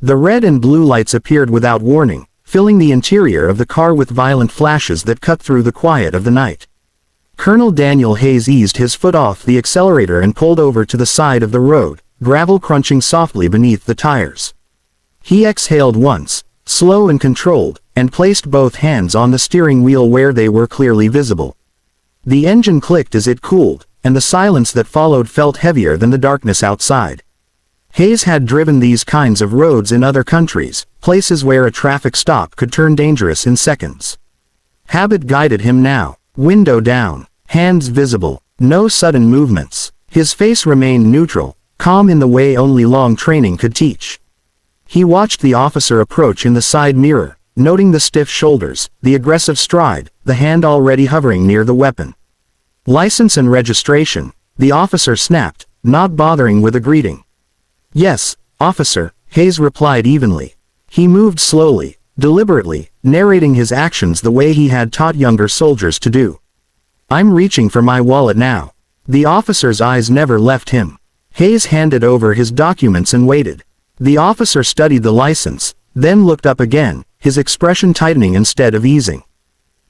The red and blue lights appeared without warning, filling the interior of the car with violent flashes that cut through the quiet of the night. Colonel Daniel Hayes eased his foot off the accelerator and pulled over to the side of the road, gravel crunching softly beneath the tires. He exhaled once, slow and controlled, and placed both hands on the steering wheel where they were clearly visible. The engine clicked as it cooled, and the silence that followed felt heavier than the darkness outside. Hayes had driven these kinds of roads in other countries, places where a traffic stop could turn dangerous in seconds. Habit guided him now, window down, hands visible, no sudden movements. His face remained neutral, calm in the way only long training could teach. He watched the officer approach in the side mirror, noting the stiff shoulders, the aggressive stride, the hand already hovering near the weapon. "License and registration," the officer snapped, not bothering with a greeting. "Yes, officer," Hayes replied evenly. He moved slowly, deliberately, narrating his actions the way he had taught younger soldiers to do. "I'm reaching for my wallet now." The officer's eyes never left him. Hayes handed over his documents and waited. The officer studied the license, then looked up again, his expression tightening instead of easing.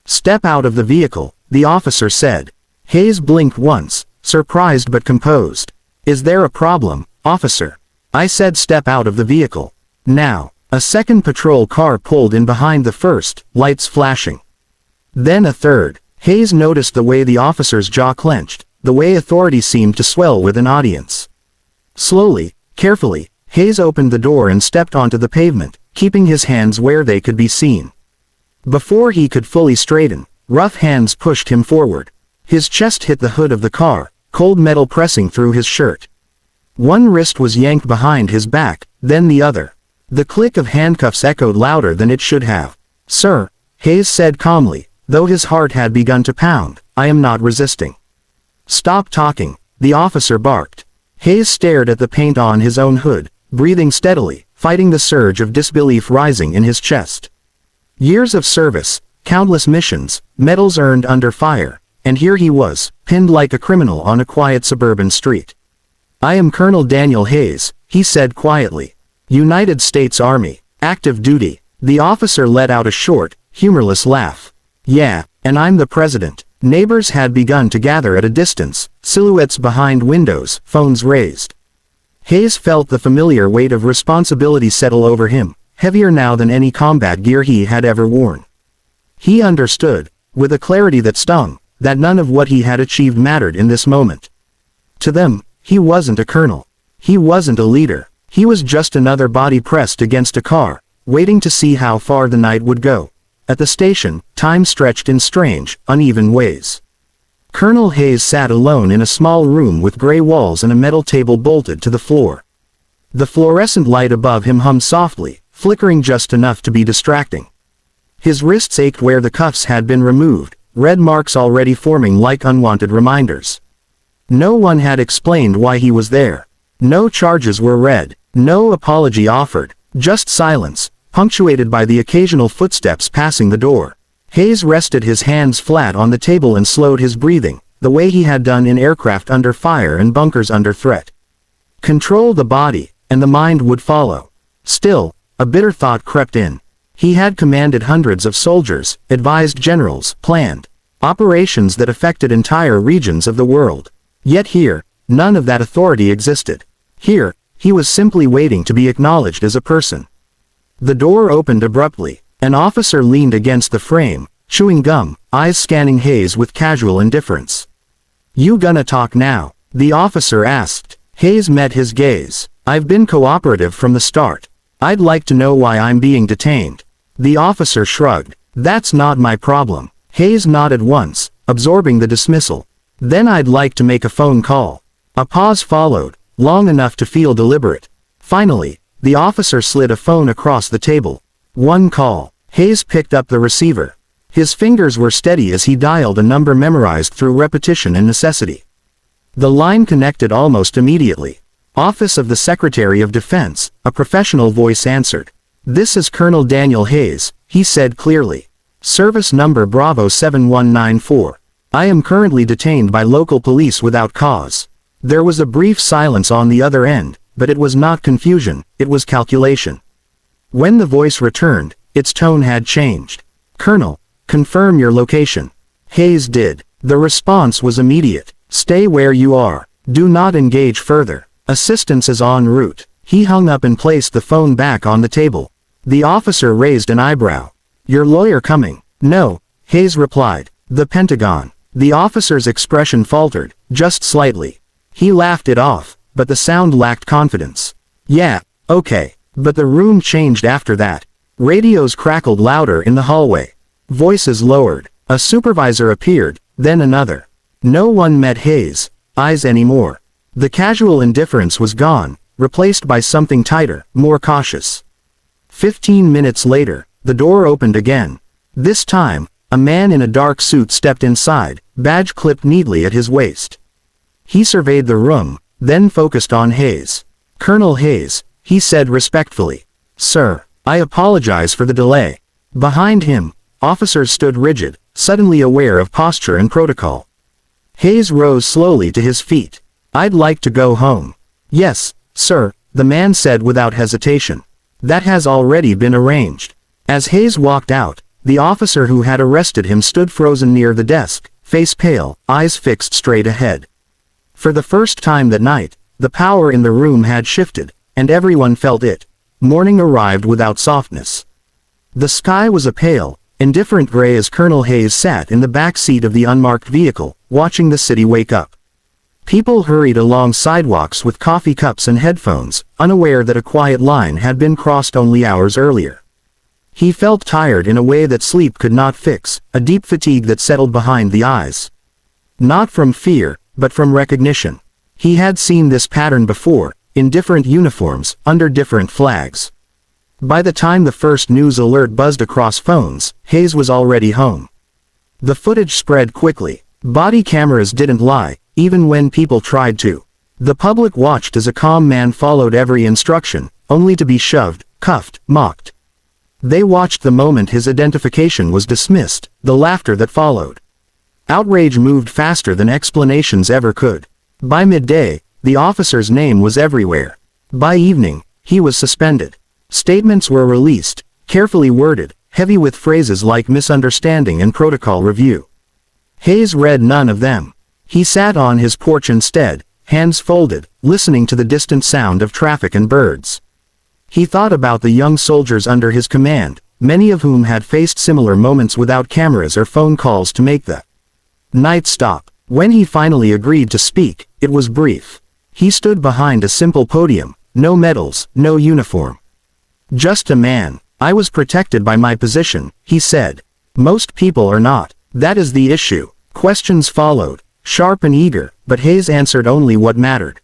"Step out of the vehicle," the officer said. Hayes blinked once, surprised but composed. "Is there a problem, officer?" "I said step out of the vehicle." Now, a second patrol car pulled in behind the first, lights flashing. Then a third. Hayes noticed the way the officer's jaw clenched, the way authority seemed to swell with an audience. Slowly, carefully, Hayes opened the door and stepped onto the pavement, keeping his hands where they could be seen. Before he could fully straighten, rough hands pushed him forward. His chest hit the hood of the car, cold metal pressing through his shirt. One wrist was yanked behind his back, then the other. The click of handcuffs echoed louder than it should have. "Sir," Hayes said calmly, though his heart had begun to pound, "I am not resisting." "Stop talking," the officer barked. Hayes stared at the paint on his own hood, breathing steadily, fighting the surge of disbelief rising in his chest. Years of service, countless missions, medals earned under fire, and here he was, pinned like a criminal on a quiet suburban street. "I am Colonel Daniel Hayes," he said quietly. "United States Army, active duty." The officer let out a short, humorless laugh. "Yeah, and I'm the president." Neighbors had begun to gather at a distance, silhouettes behind windows, phones raised. Hayes felt the familiar weight of responsibility settle over him, heavier now than any combat gear he had ever worn. He understood, with a clarity that stung, that none of what he had achieved mattered in this moment. To them, he wasn't a colonel. He wasn't a leader. He was just another body pressed against a car, waiting to see how far the night would go. At the station, time stretched in strange, uneven ways. Colonel Hayes sat alone in a small room with gray walls and a metal table bolted to the floor. The fluorescent light above him hummed softly, flickering just enough to be distracting. His wrists ached where the cuffs had been removed, red marks already forming like unwanted reminders. No one had explained why he was there. No charges were read, no apology offered, just silence, punctuated by the occasional footsteps passing the door. Hayes rested his hands flat on the table and slowed his breathing, the way he had done in aircraft under fire and bunkers under threat. Control the body, and the mind would follow. Still, a bitter thought crept in. He had commanded hundreds of soldiers, advised generals, planned operations that affected entire regions of the world. Yet here, none of that authority existed. Here, he was simply waiting to be acknowledged as a person. The door opened abruptly. An officer leaned against the frame, chewing gum, eyes scanning Hayes with casual indifference. "You gonna talk now?" the officer asked. Hayes met his gaze. "I've been cooperative from the start. I'd like to know why I'm being detained." The officer shrugged. "That's not my problem." Hayes nodded once, absorbing the dismissal. "Then I'd like to make a phone call." A pause followed, long enough to feel deliberate. Finally, the officer slid a phone across the table. One call. Hayes picked up the receiver. His fingers were steady as he dialed a number memorized through repetition and necessity. The line connected almost immediately. "Office of the Secretary of Defense," a professional voice answered. "This is Colonel Daniel Hayes," he said clearly. "Service number Bravo 7194. I am currently detained by local police without cause." There was a brief silence on the other end, but it was not confusion, it was calculation. When the voice returned, its tone had changed. "Colonel, confirm your location." Hayes did. The response was immediate. "Stay where you are. Do not engage further. Assistance is en route." He hung up and placed the phone back on the table. The officer raised an eyebrow. "Your lawyer coming?" "No," Hayes replied. "The Pentagon." The officer's expression faltered, just slightly. He laughed it off, but the sound lacked confidence. "Yeah, okay." But the room changed after that. Radios crackled louder in the hallway. Voices lowered. A supervisor appeared, then another. No one met Hayes' eyes anymore. The casual indifference was gone, replaced by something tighter, more cautious. 15 minutes later, the door opened again. This time, a man in a dark suit stepped inside, badge clipped neatly at his waist. He surveyed the room, then focused on Hayes. "Colonel Hayes," he said respectfully. "Sir, I apologize for the delay." Behind him, officers stood rigid, suddenly aware of posture and protocol. Hayes rose slowly to his feet. "I'd like to go home." "Yes, sir," the man said without hesitation. "That has already been arranged." As Hayes walked out, the officer who had arrested him stood frozen near the desk, face pale, eyes fixed straight ahead. For the first time that night, the power in the room had shifted, and everyone felt it. Morning arrived without softness. The sky was a pale, indifferent gray as Colonel Hayes sat in the back seat of the unmarked vehicle, watching the city wake up. People hurried along sidewalks with coffee cups and headphones, unaware that a quiet line had been crossed only hours earlier. He felt tired in a way that sleep could not fix, a deep fatigue that settled behind the eyes. Not from fear, but from recognition. He had seen this pattern before, in different uniforms, under different flags. By the time the first news alert buzzed across phones, Hayes was already home. The footage spread quickly. Body cameras didn't lie, even when people tried to. The public watched as a calm man followed every instruction, only to be shoved, cuffed, mocked. They watched the moment his identification was dismissed, the laughter that followed. Outrage moved faster than explanations ever could. By midday, the officer's name was everywhere. By evening, he was suspended. Statements were released, carefully worded, heavy with phrases like misunderstanding and protocol review. Hayes read none of them. He sat on his porch instead, hands folded, listening to the distant sound of traffic and birds. He thought about the young soldiers under his command, many of whom had faced similar moments without cameras or phone calls to make the night stop. When he finally agreed to speak, it was brief. He stood behind a simple podium, no medals, no uniform. "Just a man. I was protected by my position," he said. "Most people are not. That is the issue." Questions followed, sharp and eager, but Hayes answered only what mattered.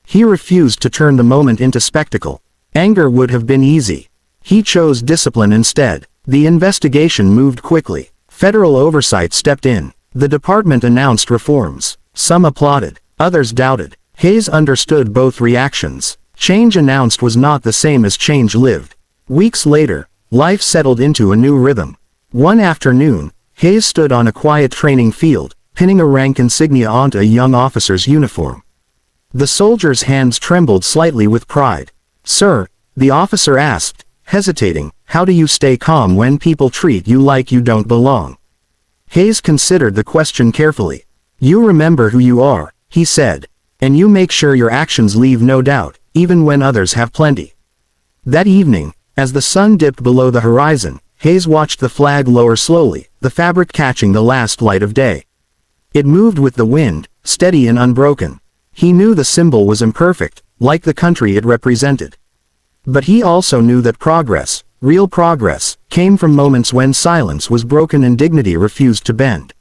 He refused to turn the moment into spectacle. Anger would have been easy. He chose discipline instead. The investigation moved quickly. Federal oversight stepped in. The department announced reforms. Some applauded, others doubted. Hayes understood both reactions. Change announced was not the same as change lived. Weeks later, life settled into a new rhythm. One afternoon, Hayes stood on a quiet training field, pinning a rank insignia onto a young officer's uniform. The soldier's hands trembled slightly with pride. "Sir," the officer asked, hesitating, "how do you stay calm when people treat you like you don't belong?" Hayes considered the question carefully. "You remember who you are," he said. "And you make sure your actions leave no doubt, even when others have plenty." That evening, as the sun dipped below the horizon, Hayes watched the flag lower slowly, the fabric catching the last light of day. It moved with the wind, steady and unbroken. He knew the symbol was imperfect, like the country it represented. But he also knew that progress, real progress, came from moments when silence was broken and dignity refused to bend.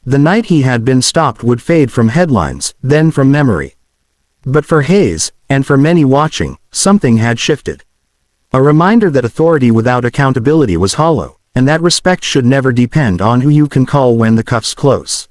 The night he had been stopped would fade from headlines, then from memory. But for Hayes, and for many watching, something had shifted. A reminder that authority without accountability was hollow, and that respect should never depend on who you can call when the cuffs close.